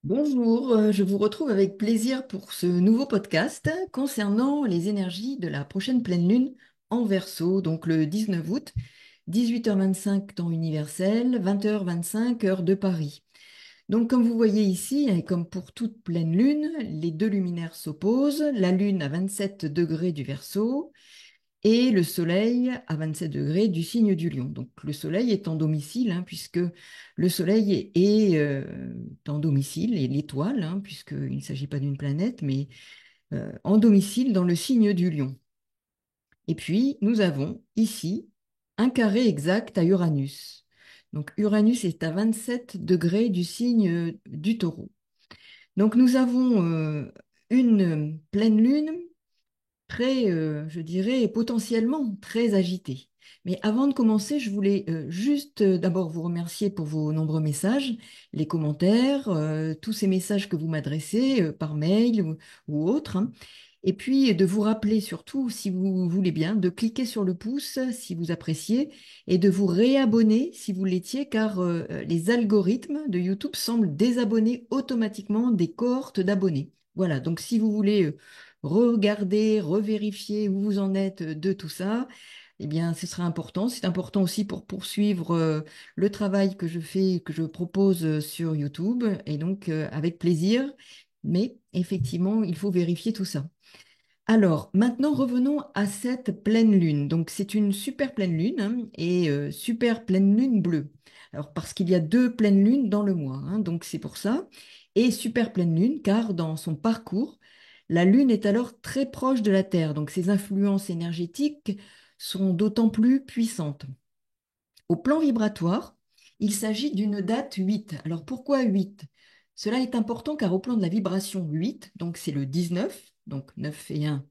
Bonjour, je vous retrouve avec plaisir pour ce nouveau podcast concernant les énergies de la prochaine pleine lune en Verseau, donc le 19 août, 18h25 temps universel, 20h25 heure de Paris. Donc comme vous voyez ici, et comme pour toute pleine lune, les deux luminaires s'opposent, la lune à 27 degrés du Verseau et le Soleil à 27 degrés du signe du Lion. Donc le Soleil est en domicile, puisque le Soleil est en domicile, et l'étoile, puisqu'il ne s'agit pas d'une planète, mais en domicile dans le signe du Lion. Et puis nous avons ici un carré exact à Uranus. Donc Uranus est à 27 degrés du signe du Taureau. Donc nous avons une pleine lune très, je dirais, potentiellement très agité. Mais avant de commencer, je voulais juste d'abord vous remercier pour vos nombreux messages, les commentaires, tous ces messages que vous m'adressez par mail ou autres, Et puis de vous rappeler surtout, si vous voulez bien, de cliquer sur le pouce si vous appréciez et de vous réabonner si vous l'étiez, car les algorithmes de YouTube semblent désabonner automatiquement des cohortes d'abonnés. Voilà, donc si vous voulez regarder, revérifier où vous en êtes de tout ça, eh bien, ce sera important. C'est important aussi pour poursuivre le travail que je fais, que je propose sur YouTube, et donc avec plaisir. Mais effectivement, il faut vérifier tout ça. Alors, maintenant, revenons à cette pleine lune. Donc, c'est une super pleine lune et super pleine lune bleue. Alors, parce qu'il y a deux pleines lunes dans le mois, donc c'est pour ça. Et super pleine lune, car dans son parcours, la lune est alors très proche de la Terre. Donc, ses influences énergétiques sont d'autant plus puissantes. Au plan vibratoire, il s'agit d'une date 8. Alors, pourquoi 8? Cela est important car au plan de la vibration 8, donc c'est le 19, donc 9 et 1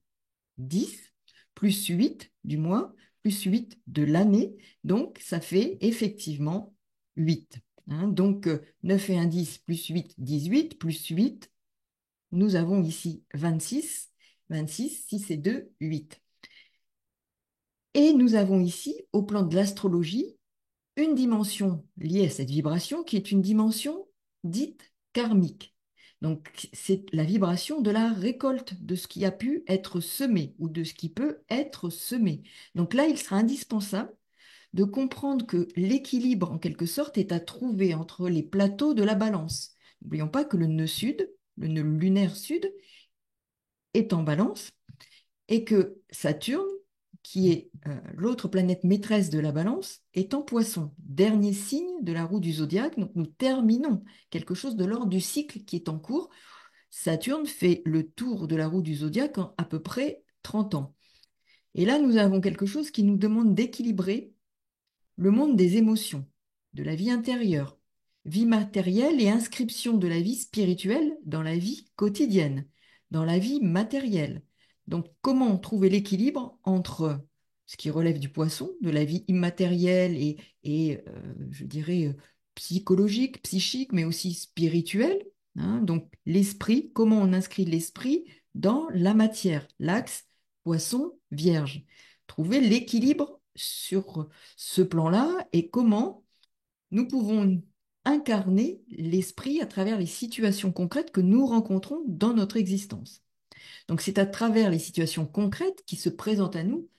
10, plus 8 du mois, plus 8 de l'année. Donc, ça fait effectivement 8. Donc, 9 et 1, 10, plus 8, 18, plus 8, nous avons ici 26. 26, 6 et 2, 8. Et nous avons ici, au plan de l'astrologie, une dimension liée à cette vibration qui est une dimension dite karmique. Donc, c'est la vibration de la récolte de ce qui a pu être semé ou de ce qui peut être semé. Donc là, il sera indispensable de comprendre que l'équilibre, en quelque sorte, est à trouver entre les plateaux de la balance. N'oublions pas que le nœud sud, le nœud lunaire sud, est en balance et que Saturne, qui est l'autre planète maîtresse de la balance, est en Poisson, dernier signe de la roue du zodiaque. Donc nous terminons quelque chose de l'ordre du cycle qui est en cours. Saturne fait le tour de la roue du zodiaque en à peu près 30 ans. Et là, nous avons quelque chose qui nous demande d'équilibrer le monde des émotions, de la vie intérieure, vie matérielle et inscription de la vie spirituelle dans la vie quotidienne, dans la vie matérielle. Donc, comment trouver l'équilibre entre ce qui relève du poisson, de la vie immatérielle et je dirais, psychologique, psychique, mais aussi spirituelle, donc l'esprit, comment on inscrit l'esprit dans la matière, l'axe poisson-vierge. Trouver l'équilibre sur ce plan-là et comment nous pouvons incarner l'esprit à travers les situations concrètes que nous rencontrons dans notre existence. Donc c'est à travers les situations concrètes qui se présentent à nous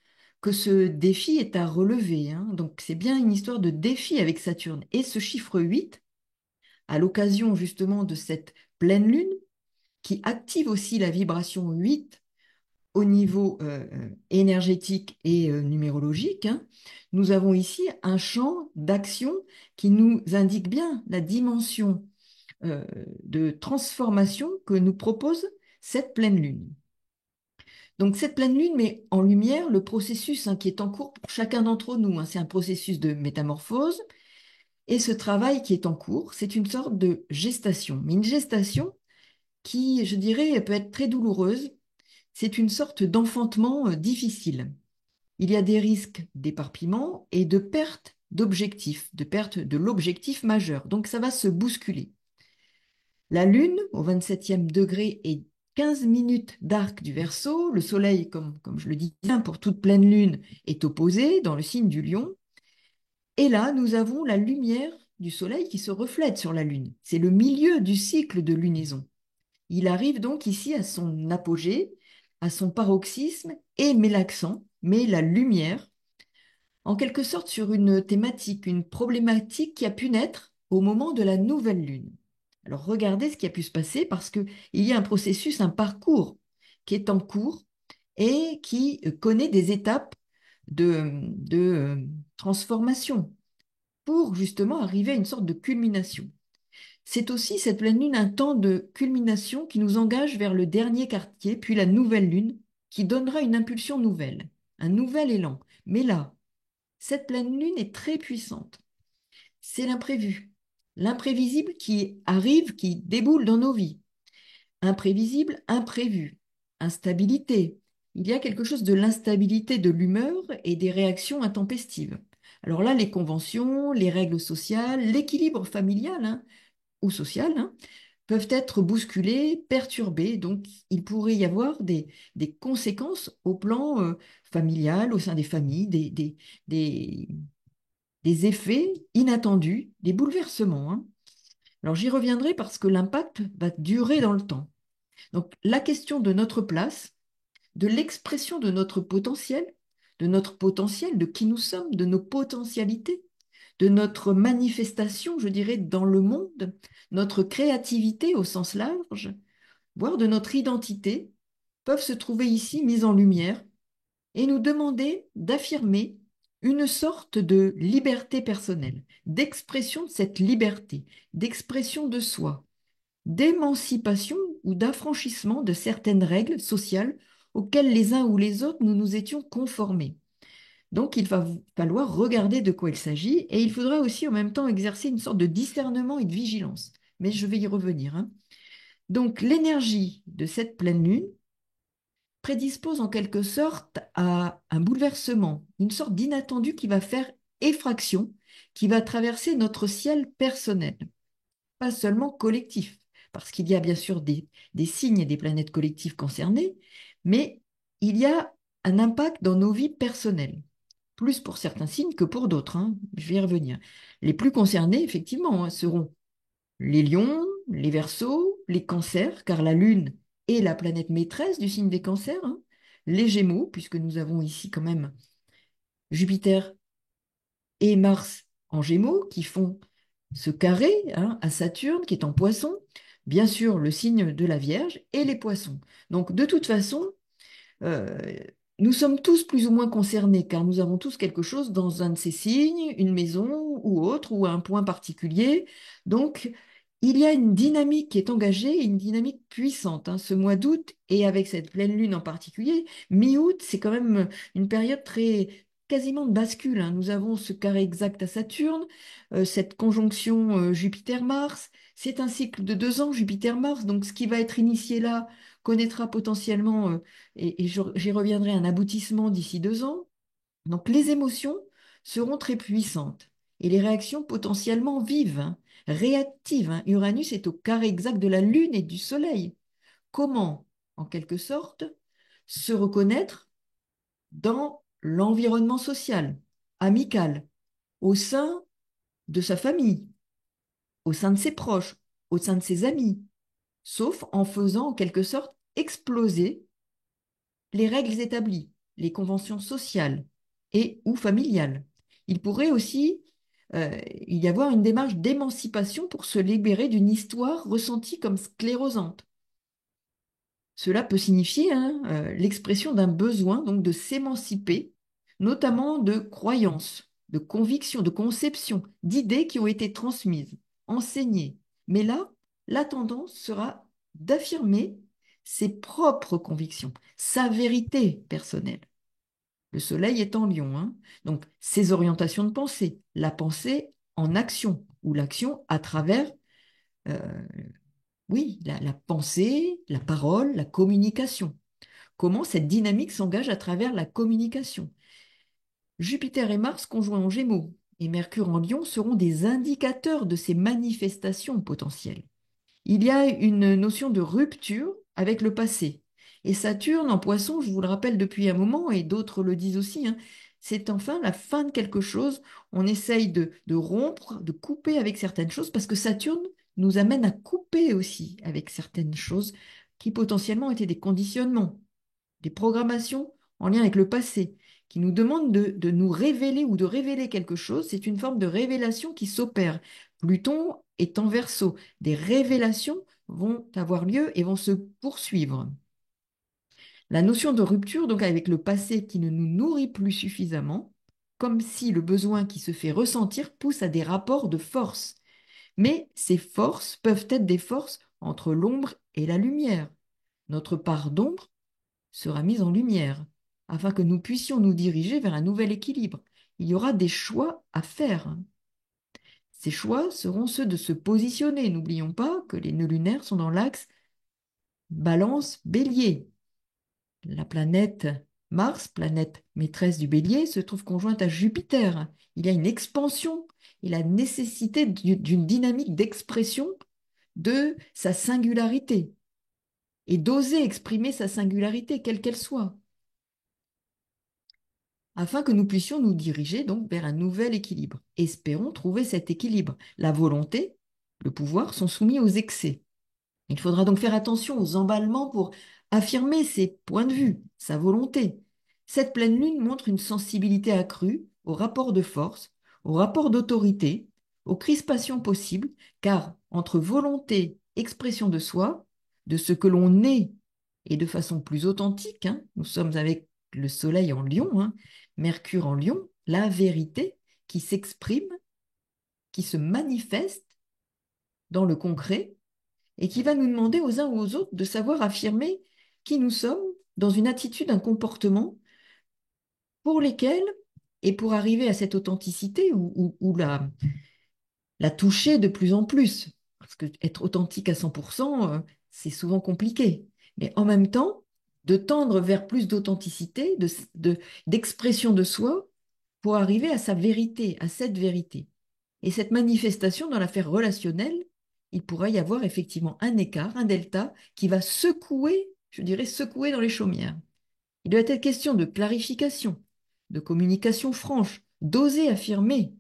que ce défi est à relever. Donc c'est bien une histoire de défi avec Saturne. Et ce chiffre 8, à l'occasion justement de cette pleine lune, qui active aussi la vibration 8 au niveau énergétique et numérologique, nous avons ici un champ d'action qui nous indique bien la dimension euh, de transformation que nous propose cette pleine lune. Donc cette pleine lune met en lumière le processus qui est en cours pour chacun d'entre nous. C'est un processus de métamorphose et ce travail qui est en cours, c'est une sorte de gestation. Mais une gestation qui, je dirais, peut être très douloureuse. C'est une sorte d'enfantement difficile. Il y a des risques d'éparpillement et de perte d'objectif, de perte de l'objectif majeur. Donc ça va se bousculer. La Lune, au 27e degré et 15 minutes d'arc du Verseau, le Soleil, comme je le dis bien, pour toute pleine Lune, est opposé dans le signe du Lion. Et là, nous avons la lumière du Soleil qui se reflète sur la Lune. C'est le milieu du cycle de lunaison. Il arrive donc ici à son apogée, à son paroxysme, et met l'accent, met la lumière, en quelque sorte sur une thématique, une problématique qui a pu naître au moment de la nouvelle Lune. Alors regardez ce qui a pu se passer parce qu'il y a un processus, un parcours qui est en cours et qui connaît des étapes de transformation pour justement arriver à une sorte de culmination. C'est aussi cette pleine lune un temps de culmination qui nous engage vers le dernier quartier, puis la nouvelle lune, qui donnera une impulsion nouvelle, un nouvel élan. Mais là, cette pleine lune est très puissante. C'est l'imprévu, l'imprévisible qui arrive, qui déboule dans nos vies. Imprévisible, imprévu, instabilité. Il y a quelque chose de l'instabilité de l'humeur et des réactions intempestives. Alors là, les conventions, les règles sociales, l'équilibre familial ou social peuvent être bousculés, perturbés. Donc, il pourrait y avoir des conséquences au plan familial, au sein des familles, des, des effets inattendus, des bouleversements. Alors, j'y reviendrai parce que l'impact va durer dans le temps. Donc, la question de notre place, de l'expression de notre potentiel, de qui nous sommes, de nos potentialités, de notre manifestation, je dirais, dans le monde, notre créativité au sens large, voire de notre identité, peuvent se trouver ici mises en lumière et nous demander d'affirmer une sorte de liberté personnelle, d'expression de cette liberté, d'expression de soi, d'émancipation ou d'affranchissement de certaines règles sociales auxquelles les uns ou les autres nous nous étions conformés. Donc, il va falloir regarder de quoi il s'agit et il faudra aussi en même temps exercer une sorte de discernement et de vigilance. Mais je vais y revenir. Donc, l'énergie de cette pleine lune prédispose en quelque sorte à un bouleversement, une sorte d'inattendu qui va faire effraction, qui va traverser notre ciel personnel, pas seulement collectif, parce qu'il y a bien sûr des signes et des planètes collectives concernées, mais il y a un impact dans nos vies personnelles plus pour certains signes que pour d'autres. Je vais y revenir. Les plus concernés, effectivement, seront les lions, les verceaux, les cancers, car la Lune est la planète maîtresse du signe des cancers, les gémeaux, puisque nous avons ici quand même Jupiter et Mars en gémeaux qui font ce carré à Saturne qui est en poisson, bien sûr le signe de la Vierge et les poissons. Donc de toute façon, euh, nous sommes tous plus ou moins concernés, car nous avons tous quelque chose dans un de ces signes, une maison ou autre, ou un point particulier. Donc, il y a une dynamique qui est engagée, une dynamique puissante. Ce mois d'août, et avec cette pleine lune en particulier, mi-août, c'est quand même une période très quasiment de bascule. Nous avons ce carré exact à Saturne, cette conjonction Jupiter-Mars. C'est un cycle de 2 ans, Jupiter-Mars. Donc, ce qui va être initié là connaîtra potentiellement et j'y reviendrai, un aboutissement d'ici 2 ans. Donc les émotions seront très puissantes et les réactions potentiellement vives, réactives. Uranus est au carré exact de la Lune et du Soleil. Comment, en quelque sorte, se reconnaître dans l'environnement social, amical, au sein de sa famille, au sein de ses proches, au sein de ses amis, sauf en faisant en quelque sorte exploser les règles établies, les conventions sociales et ou familiales. Il pourrait aussi y avoir une démarche d'émancipation pour se libérer d'une histoire ressentie comme sclérosante. Cela peut signifier l'expression d'un besoin donc de s'émanciper, notamment de croyances, de convictions, de conceptions, d'idées qui ont été transmises, enseignées. Mais là, la tendance sera d'affirmer ses propres convictions, sa vérité personnelle. Le soleil est en lion, donc ses orientations de pensée, la pensée en action, ou l'action à travers, euh, oui, la pensée, la parole, la communication. Comment cette dynamique s'engage à travers la communication. Jupiter et Mars conjoints en Gémeaux et Mercure en Lion seront des indicateurs de ces manifestations potentielles. Il y a une notion de rupture avec le passé. Et Saturne en Poisson, je vous le rappelle depuis un moment, et d'autres le disent aussi, c'est enfin la fin de quelque chose. On essaye de rompre, de couper avec certaines choses, parce que Saturne nous amène à couper aussi avec certaines choses qui potentiellement étaient des conditionnements, des programmations en lien avec le passé, qui nous demandent de nous révéler ou de révéler quelque chose. C'est une forme de révélation qui s'opère. Pluton est en Verseau. Des révélations vont avoir lieu et vont se poursuivre. La notion de rupture, donc avec le passé qui ne nous nourrit plus suffisamment, comme si le besoin qui se fait ressentir pousse à des rapports de force. Mais ces forces peuvent être des forces entre l'ombre et la lumière. Notre part d'ombre sera mise en lumière afin que nous puissions nous diriger vers un nouvel équilibre. Il y aura des choix à faire. Ces choix seront ceux de se positionner. N'oublions pas que les nœuds lunaires sont dans l'axe Balance-Bélier. La planète Mars, planète maîtresse du Bélier, se trouve conjointe à Jupiter. Il y a une expansion et la nécessité d'une dynamique d'expression de sa singularité et d'oser exprimer sa singularité, quelle qu'elle soit, afin que nous puissions nous diriger donc vers un nouvel équilibre. Espérons trouver cet équilibre. La volonté, le pouvoir sont soumis aux excès. Il faudra donc faire attention aux emballements pour affirmer ses points de vue, sa volonté. Cette pleine lune montre une sensibilité accrue aux rapports de force, aux rapports d'autorité, aux crispations possibles, car entre volonté, expression de soi, de ce que l'on est, et de façon plus authentique, hein, nous sommes avec le soleil en lion, hein, Mercure en lion, la vérité qui s'exprime, qui se manifeste dans le concret, et qui va nous demander aux uns ou aux autres de savoir affirmer qui nous sommes dans une attitude, un comportement pour lesquels, et pour arriver à cette authenticité ou la toucher de plus en plus. Parce que être authentique à 100%, c'est souvent compliqué. Mais en même temps, de tendre vers plus d'authenticité, d'expression de soi, pour arriver à sa vérité, à cette vérité. Et cette manifestation dans l'affaire relationnelle, il pourrait y avoir effectivement un écart, un delta, qui va secouer, je dirais secouer dans les chaumières. Il doit être question de clarification, de communication franche, d'oser affirmer.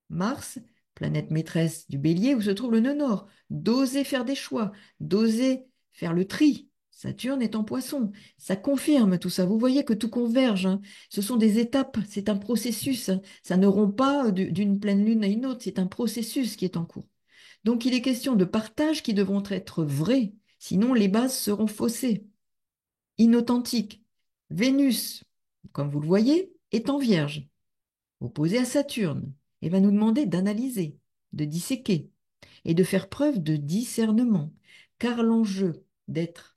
Mars, planète maîtresse du Bélier où se trouve le nœud nord, d'oser faire des choix, d'oser faire le tri. Saturne est en Poisson, ça confirme tout ça. Vous voyez que tout converge, hein. Ce sont des étapes, c'est un processus, hein. Ça ne rompt pas d'une pleine lune à une autre, c'est un processus qui est en cours. Donc il est question de partages qui devront être vrais, sinon les bases seront faussées, inauthentiques. Vénus, comme vous le voyez, est en Vierge opposé à Saturne, et va nous demander d'analyser, de disséquer et de faire preuve de discernement, car l'enjeu d'être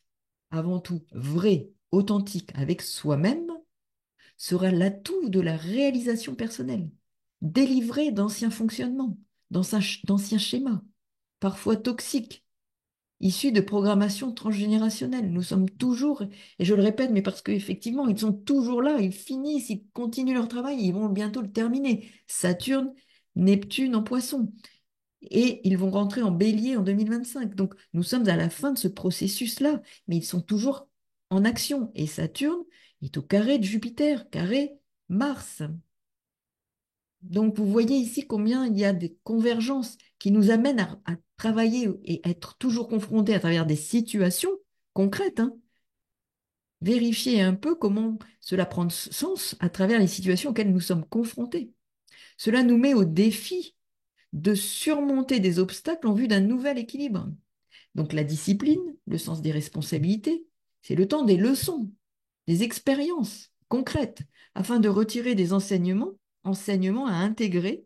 avant tout vrai, authentique avec soi-même sera l'atout de la réalisation personnelle, délivré d'anciens fonctionnements, d'anciens schémas, parfois toxiques, issus de programmation transgénérationnelle. Nous sommes toujours, et je le répète, mais parce qu'effectivement, ils sont toujours là, ils finissent, ils continuent leur travail, ils vont bientôt le terminer. Saturne, Neptune en Poisson. Et ils vont rentrer en Bélier en 2025. Donc, nous sommes à la fin de ce processus-là, mais ils sont toujours en action. Et Saturne est au carré de Jupiter, carré Mars. Donc, vous voyez ici combien il y a des convergences qui nous amènent à travailler et être toujours confrontés à travers des situations concrètes, hein. Vérifier un peu comment cela prend sens à travers les situations auxquelles nous sommes confrontés. Cela nous met au défi de surmonter des obstacles en vue d'un nouvel équilibre. Donc, la discipline, le sens des responsabilités, c'est le temps des leçons, des expériences concrètes, afin de retirer des enseignements à intégrer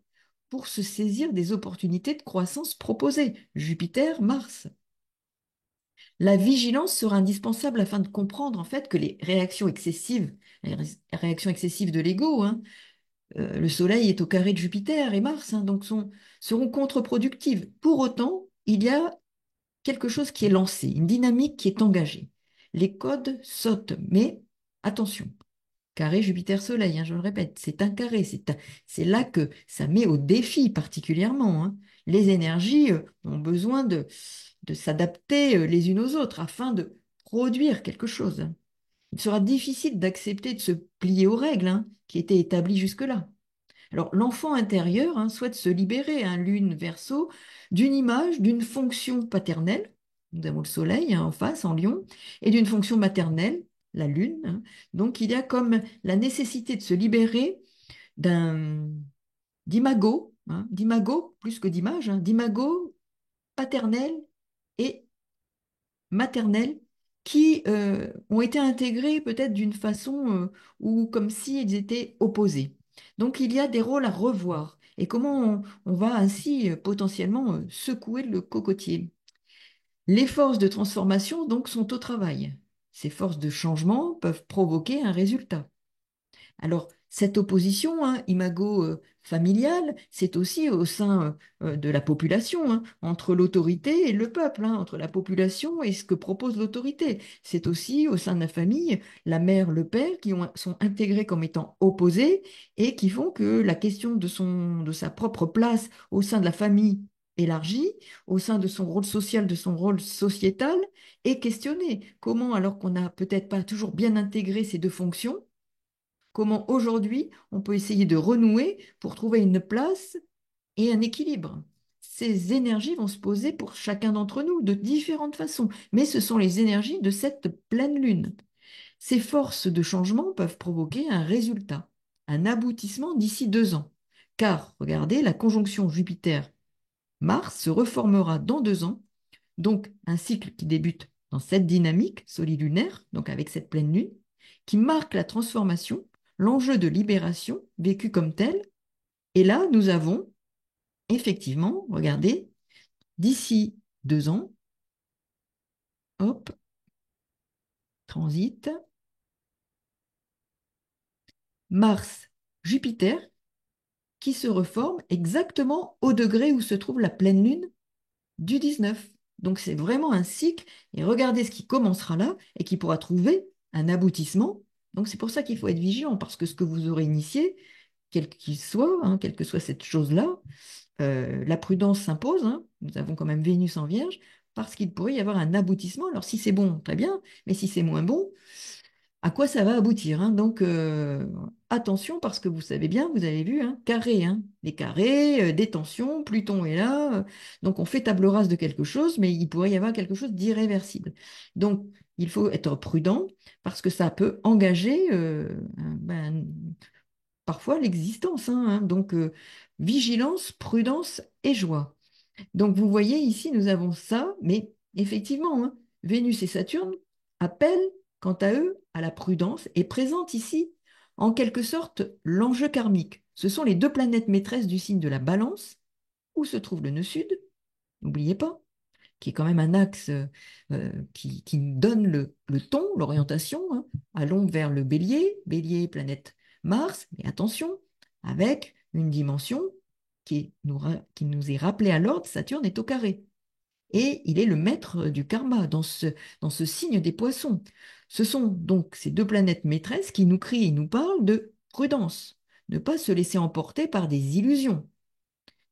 pour se saisir des opportunités de croissance proposées. Jupiter, Mars. La vigilance sera indispensable afin de comprendre en fait que les réactions excessives de l'ego, hein, le Soleil est au carré de Jupiter et Mars, hein, donc seront contre-productives. Pour autant, il y a quelque chose qui est lancé, une dynamique qui est engagée. Les codes sautent, mais attention, carré Jupiter-Soleil, hein, je le répète, c'est un carré, c'est là que ça met au défi particulièrement, hein. Les énergies ont besoin de s'adapter les unes aux autres afin de produire quelque chose. Il sera difficile d'accepter de se plier aux règles qui étaient établies jusque-là. Alors, l'enfant intérieur souhaite se libérer, Lune Verseau, d'une image, d'une fonction paternelle, nous avons le Soleil en face, en Lion, et d'une fonction maternelle, la Lune. Donc, il y a comme la nécessité de se libérer d'un d'imago, d'imago plus que d'image, d'imago paternel et maternel qui ont été intégrés peut-être d'une façon ou comme si ils étaient opposés. Donc il y a des rôles à revoir et comment on va ainsi potentiellement secouer le cocotier. Les forces de transformation donc sont au travail. Ces forces de changement peuvent provoquer un résultat. Alors, cette opposition, imago-familiale, c'est aussi au sein de la population, entre l'autorité et le peuple, entre la population et ce que propose l'autorité. C'est aussi au sein de la famille, la mère, le père, sont intégrés comme étant opposés et qui font que la question de sa propre place au sein de la famille élargie, au sein de son rôle social, de son rôle sociétal, est questionnée. Comment, alors qu'on n'a peut-être pas toujours bien intégré ces deux fonctions, comment aujourd'hui on peut essayer de renouer pour trouver une place et un équilibre. Ces énergies vont se poser pour chacun d'entre nous de différentes façons, mais ce sont les énergies de cette pleine lune. Ces forces de changement peuvent provoquer un résultat, un aboutissement d'ici 2 ans. Car, regardez, la conjonction Jupiter-Mars se reformera dans 2 ans, donc un cycle qui débute dans cette dynamique solilunaire, donc avec cette pleine lune, qui marque la transformation, l'enjeu de libération vécu comme tel. Et là, nous avons effectivement, regardez, d'ici 2 ans, hop, transit, Mars, Jupiter, qui se reforme exactement au degré où se trouve la pleine lune du 19. Donc c'est vraiment un cycle, et regardez ce qui commencera là et qui pourra trouver un aboutissement. Donc c'est pour ça qu'il faut être vigilant, parce que ce que vous aurez initié, quel qu'il soit, quelle que soit cette chose-là, la prudence s'impose. Nous avons quand même Vénus en Vierge, parce qu'il pourrait y avoir un aboutissement. Alors si c'est bon, très bien, mais si c'est moins bon, à quoi ça va aboutir, Donc attention, parce que vous savez bien, vous avez vu, carré, les carrés, des tensions, Pluton est là, donc on fait table rase de quelque chose, mais il pourrait y avoir quelque chose d'irréversible. Donc il faut être prudent, parce que ça peut engager parfois l'existence, donc vigilance, prudence et joie. Donc vous voyez ici, nous avons ça, mais effectivement, Vénus et Saturne appellent, quant à eux, à la prudence et présentent ici, en quelque sorte, l'enjeu karmique. Ce sont les deux planètes maîtresses du signe de la Balance, où se trouve le nœud sud, n'oubliez pas, qui est quand même un axe qui nous donne le ton, l'orientation. Allons vers le Bélier, Bélier, planète Mars, mais attention, avec une dimension qui nous est rappelée à l'ordre, Saturne est au carré. Et il est le maître du karma dans ce signe des poissons. Ce sont donc ces deux planètes maîtresses qui nous crient et nous parlent de prudence, ne pas se laisser emporter par des illusions.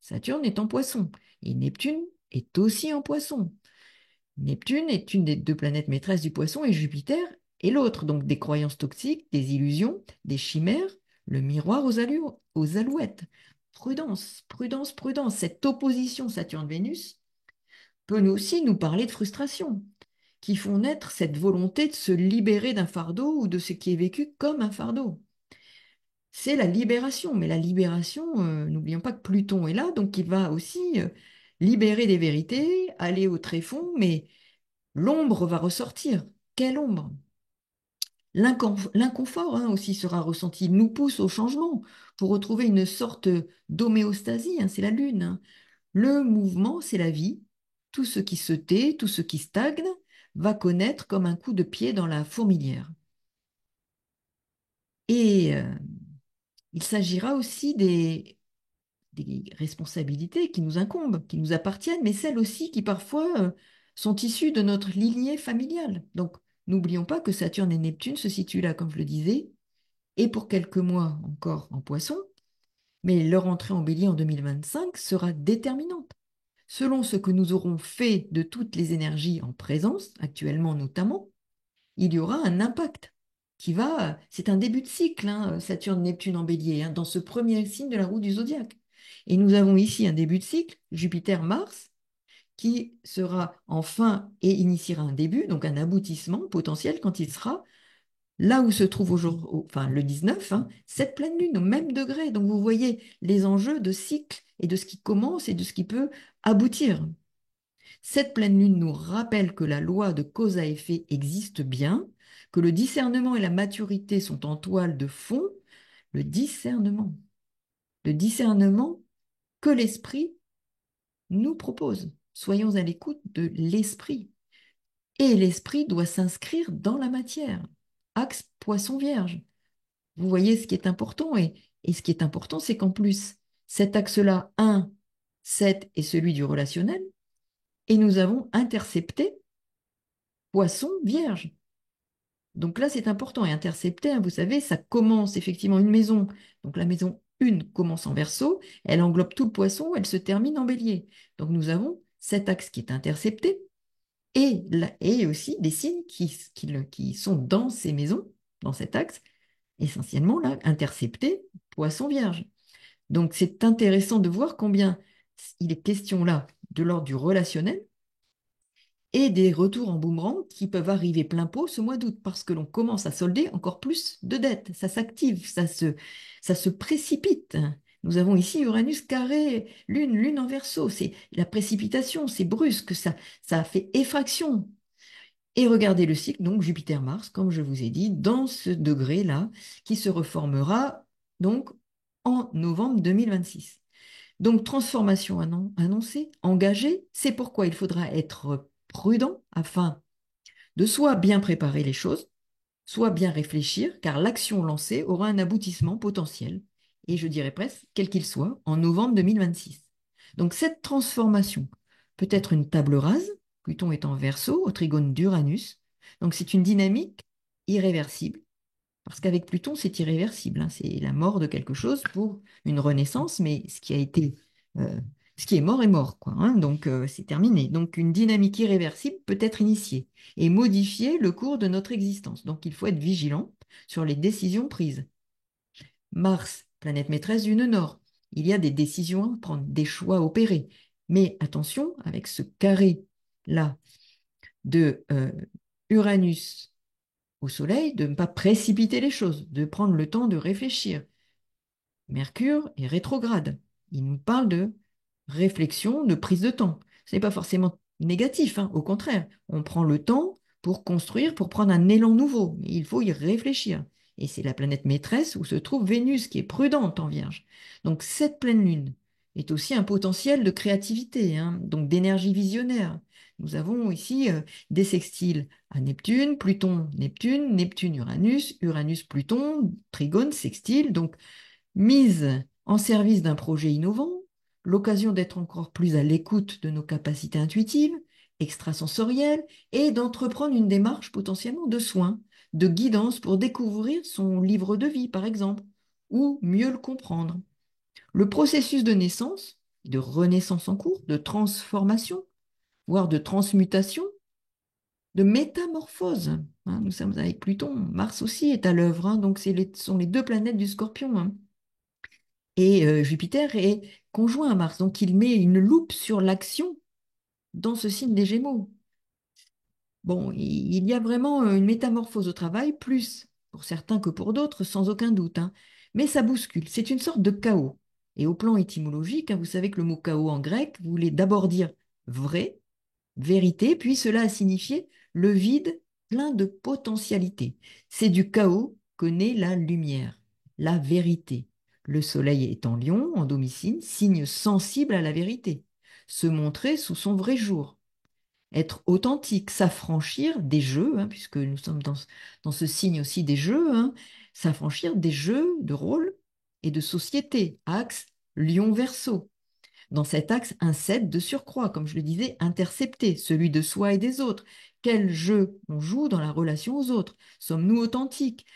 Saturne est en poisson et Neptune est aussi en poisson. Neptune est une des deux planètes maîtresses du poisson et Jupiter est l'autre, donc des croyances toxiques, des illusions, des chimères, le miroir aux alouettes. Prudence, prudence, prudence. Cette opposition Saturne-Vénus peut nous aussi nous parler de frustration, qui font naître cette volonté de se libérer d'un fardeau ou de ce qui est vécu comme un fardeau. C'est la libération, mais la libération, n'oublions pas que Pluton est là, donc il va aussi libérer des vérités, aller au tréfonds, mais l'ombre va ressortir. Quelle ombre? L'inconfort aussi sera ressenti. Il nous pousse au changement pour retrouver une sorte d'homéostasie. C'est la lune. Le mouvement, c'est la vie. Tout ce qui se tait, tout ce qui stagne, va connaître comme un coup de pied dans la fourmilière. Et il s'agira aussi des responsabilités qui nous incombent, qui nous appartiennent, mais celles aussi qui parfois sont issues de notre lignée familiale. Donc, n'oublions pas que Saturne et Neptune se situent là, comme je le disais, et pour quelques mois encore en Poisson, mais leur entrée en Bélier en 2025 sera déterminante. Selon ce que nous aurons fait de toutes les énergies en présence, actuellement notamment, il y aura un impact. c'est un début de cycle, hein, Saturne-Neptune en bélier, hein, dans ce premier signe de la roue du zodiaque. Et nous avons ici un début de cycle, Jupiter-Mars, qui sera en fin et initiera un début, donc un aboutissement potentiel quand il sera là où se trouve enfin, le 19, hein, cette pleine lune au même degré. Donc vous voyez les enjeux de cycle et de ce qui commence et de ce qui peut aboutir. Cette pleine lune nous rappelle que la loi de cause à effet existe bien, que le discernement et la maturité sont en toile de fond. Le discernement, le discernement que l'esprit nous propose. Soyons à l'écoute de l'esprit. Et l'esprit doit s'inscrire dans la matière. Axe poisson vierge. Vous voyez ce qui est important. Et ce qui est important, c'est qu'en plus, cet axe-là, 1, 7, est celui du relationnel. Et nous avons intercepté poisson vierge. Donc là, c'est important. Et intercepté, hein, vous savez, ça commence effectivement une maison. Donc la maison 1 commence en Verseau, elle englobe tout le poisson, elle se termine en bélier. Donc nous avons cet axe qui est intercepté et aussi des signes qui sont dans ces maisons, dans cet axe, essentiellement là, intercepté, poisson vierge. Donc c'est intéressant de voir combien il est question là de l'ordre du relationnel, et des retours en boomerang qui peuvent arriver plein pot ce mois d'août parce que l'on commence à solder encore plus de dettes. Ça s'active, ça se précipite. Nous avons ici Uranus carré, lune en Verseau. C'est la précipitation, c'est brusque, ça fait effraction. Et regardez le cycle, donc Jupiter-Mars, comme je vous ai dit, dans ce degré-là, qui se reformera donc en novembre 2026. Donc, transformation annoncée, engagée, c'est pourquoi il faudra être prudent afin de soit bien préparer les choses, soit bien réfléchir, car l'action lancée aura un aboutissement potentiel, et je dirais presque, quel qu'il soit, en novembre 2026. Donc, cette transformation peut être une table rase, Pluton est en Verseau, au trigone d'Uranus, donc c'est une dynamique irréversible parce qu'avec Pluton, c'est irréversible, hein. C'est la mort de quelque chose pour une renaissance, mais euh, ce qui est mort, quoi, hein. Donc c'est terminé. Donc une dynamique irréversible peut être initiée et modifier le cours de notre existence. Donc il faut être vigilant sur les décisions prises. Mars, planète maîtresse du nœud nord. Il y a des décisions à prendre, des choix à opérer. Mais attention, avec ce carré-là de Uranus au Soleil, de ne pas précipiter les choses, de prendre le temps de réfléchir. Mercure est rétrograde. Il nous parle de réflexion, de prise de temps. Ce n'est pas forcément négatif, hein. Au contraire, on prend le temps pour construire, pour prendre un élan nouveau. Mais il faut y réfléchir. Et c'est la planète maîtresse où se trouve Vénus, qui est prudente en Vierge. Donc cette pleine lune est aussi un potentiel de créativité, hein, donc d'énergie visionnaire. Nous avons ici des sextiles à Neptune, Pluton, Neptune, Neptune, Uranus, Uranus, Pluton, trigone, sextile. Donc mise en service d'un projet innovant, l'occasion d'être encore plus à l'écoute de nos capacités intuitives, extrasensorielles, et d'entreprendre une démarche potentiellement de soins, de guidance pour découvrir son livre de vie, par exemple, ou mieux le comprendre. Le processus de naissance, de renaissance en cours, de transformation, voire de transmutation, de métamorphose, hein. Nous sommes avec Pluton, Mars aussi est à l'œuvre, hein. Donc ce sont les deux planètes du Scorpion, hein. Et Jupiter est conjoint à Mars, donc il met une loupe sur l'action dans ce signe des Gémeaux. Bon, il y a vraiment une métamorphose au travail, plus pour certains que pour d'autres, sans aucun doute, hein. Mais ça bouscule, c'est une sorte de chaos. Et au plan étymologique, hein, vous savez que le mot chaos en grec voulait d'abord dire vrai, vérité, puis cela a signifié le vide plein de potentialités. C'est du chaos que naît la lumière, la vérité. Le soleil est en Lion, en domicile, signe sensible à la vérité. Se montrer sous son vrai jour. Être authentique, s'affranchir des jeux, hein, puisque nous sommes dans ce signe aussi des jeux, hein, s'affranchir des jeux de rôle et de société. Axe Lion-Verseau. Dans cet axe, un 7 de surcroît, comme je le disais, intercepté, celui de soi et des autres. Quel jeu on joue dans la relation aux autres? Sommes-nous authentiques?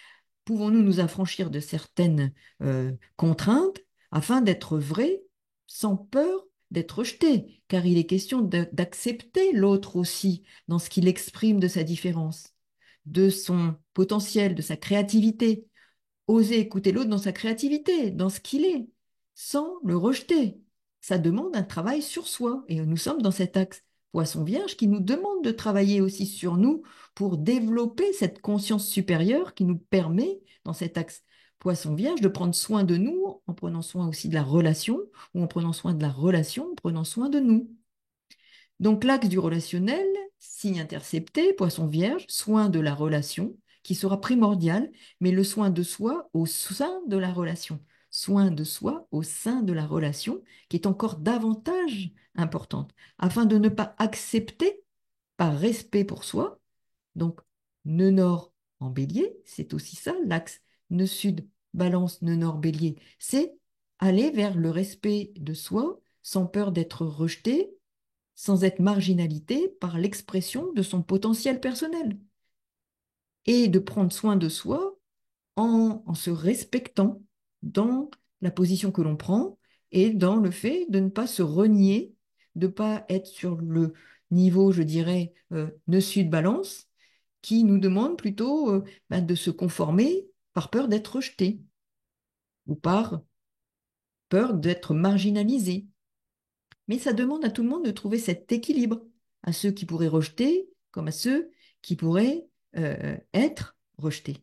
Pouvons-nous nous affranchir de certaines contraintes afin d'être vrais sans peur d'être rejetés? Car il est question d'accepter l'autre aussi dans ce qu'il exprime de sa différence. de son potentiel, de sa créativité, oser écouter l'autre dans sa créativité, dans ce qu'il est, sans le rejeter. Ça demande un travail sur soi. Et nous sommes dans cet axe Poisson Vierge qui nous demande de travailler aussi sur nous pour développer cette conscience supérieure qui nous permet, dans cet axe Poisson Vierge, de prendre soin de nous en prenant soin aussi de la relation, ou en prenant soin de la relation, en prenant soin de nous. Donc l'axe du relationnel, signe intercepté, Poisson Vierge, soin de la relation, qui sera primordial, mais le soin de soi au sein de la relation. Soin de soi au sein de la relation, qui est encore davantage importante, afin de ne pas accepter, par respect pour soi, donc nœud nord en bélier, c'est aussi ça, l'axe nœud sud, balance, nœud nord, bélier, c'est aller vers le respect de soi sans peur d'être rejeté, sans être marginalité par l'expression de son potentiel personnel et de prendre soin de soi en se respectant dans la position que l'on prend et dans le fait de ne pas se renier, de ne pas être sur le niveau, je dirais, nœud sud balance, qui nous demande plutôt de se conformer par peur d'être rejeté ou par peur d'être marginalisé. Mais ça demande à tout le monde de trouver cet équilibre, à ceux qui pourraient rejeter comme à ceux qui pourraient être rejetés.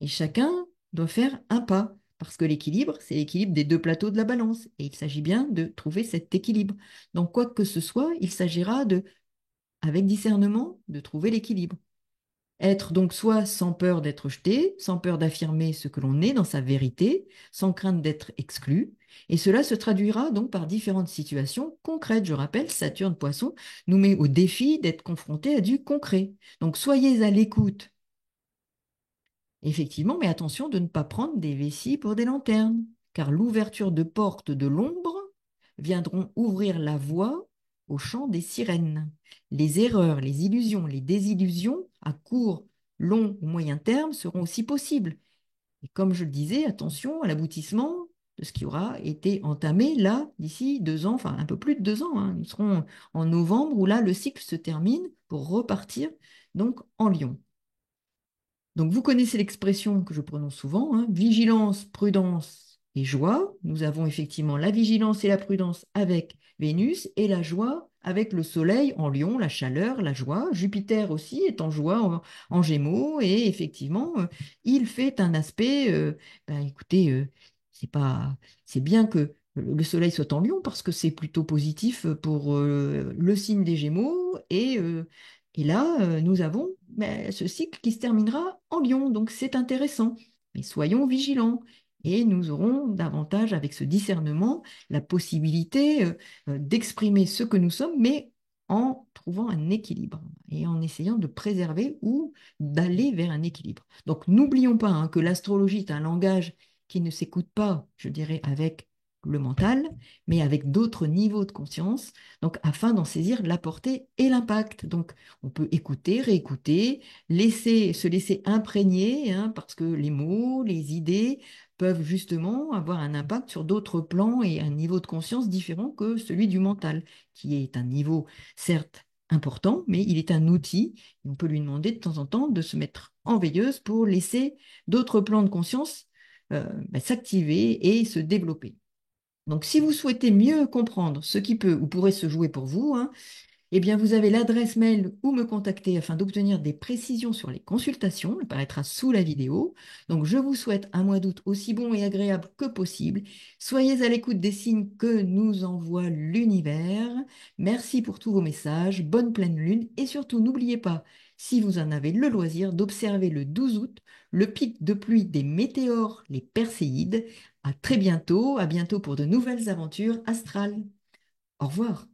Et chacun doit faire un pas, parce que l'équilibre, c'est l'équilibre des deux plateaux de la balance. Et il s'agit bien de trouver cet équilibre. Donc, quoi que ce soit, il s'agira de, avec discernement, de trouver l'équilibre. Être donc soit sans peur d'être jeté, sans peur d'affirmer ce que l'on est dans sa vérité, sans crainte d'être exclu. Et cela se traduira donc par différentes situations concrètes. Je rappelle, Saturne Poisson nous met au défi d'être confronté à du concret. Donc soyez à l'écoute, effectivement, mais attention de ne pas prendre des vessies pour des lanternes, car l'ouverture de portes de l'ombre viendront ouvrir la voie au chant des sirènes. Les erreurs, les illusions, les désillusions à court, long ou moyen terme seront aussi possibles. Et comme je le disais, attention à l'aboutissement de ce qui aura été entamé là, d'ici 2 ans, enfin un peu plus de 2 ans. Hein. Nous serons en novembre où là, le cycle se termine pour repartir donc en Lion. Donc, vous connaissez l'expression que je prononce souvent, hein, vigilance, prudence et joie. Nous avons effectivement la vigilance et la prudence avec Vénus et la joie avec le Soleil en Lion, la chaleur, la joie. Jupiter aussi est en joie en Gémeaux et effectivement, il fait un aspect, écoutez, c'est pas, c'est bien que le Soleil soit en Lion parce que c'est plutôt positif pour le signe des Gémeaux et là, nous avons ce cycle qui se terminera en Lion, donc c'est intéressant. Mais soyons vigilants et nous aurons davantage, avec ce discernement, la possibilité d'exprimer ce que nous sommes, mais en trouvant un équilibre et en essayant de préserver ou d'aller vers un équilibre. Donc n'oublions pas hein, que l'astrologie est un langage qui ne s'écoute pas, je dirais, avec le mental, mais avec d'autres niveaux de conscience, donc afin d'en saisir la portée et l'impact. Donc on peut écouter, réécouter, se laisser imprégner, hein, parce que les mots, les idées peuvent justement avoir un impact sur d'autres plans et un niveau de conscience différent que celui du mental, qui est un niveau certes important, mais il est un outil. Et on peut lui demander de temps en temps de se mettre en veilleuse pour laisser d'autres plans de conscience s'activer et se développer. Donc, si vous souhaitez mieux comprendre ce qui peut ou pourrait se jouer pour vous, hein, eh bien, vous avez l'adresse mail où me contacter afin d'obtenir des précisions sur les consultations. Elle apparaîtra sous la vidéo. Donc, je vous souhaite un mois d'août aussi bon et agréable que possible. Soyez à l'écoute des signes que nous envoie l'univers. Merci pour tous vos messages. Bonne pleine lune. Et surtout, n'oubliez pas, si vous en avez le loisir, d'observer le 12 août le pic de pluie des météores, les Perséides. À très bientôt. À bientôt pour de nouvelles aventures astrales. Au revoir.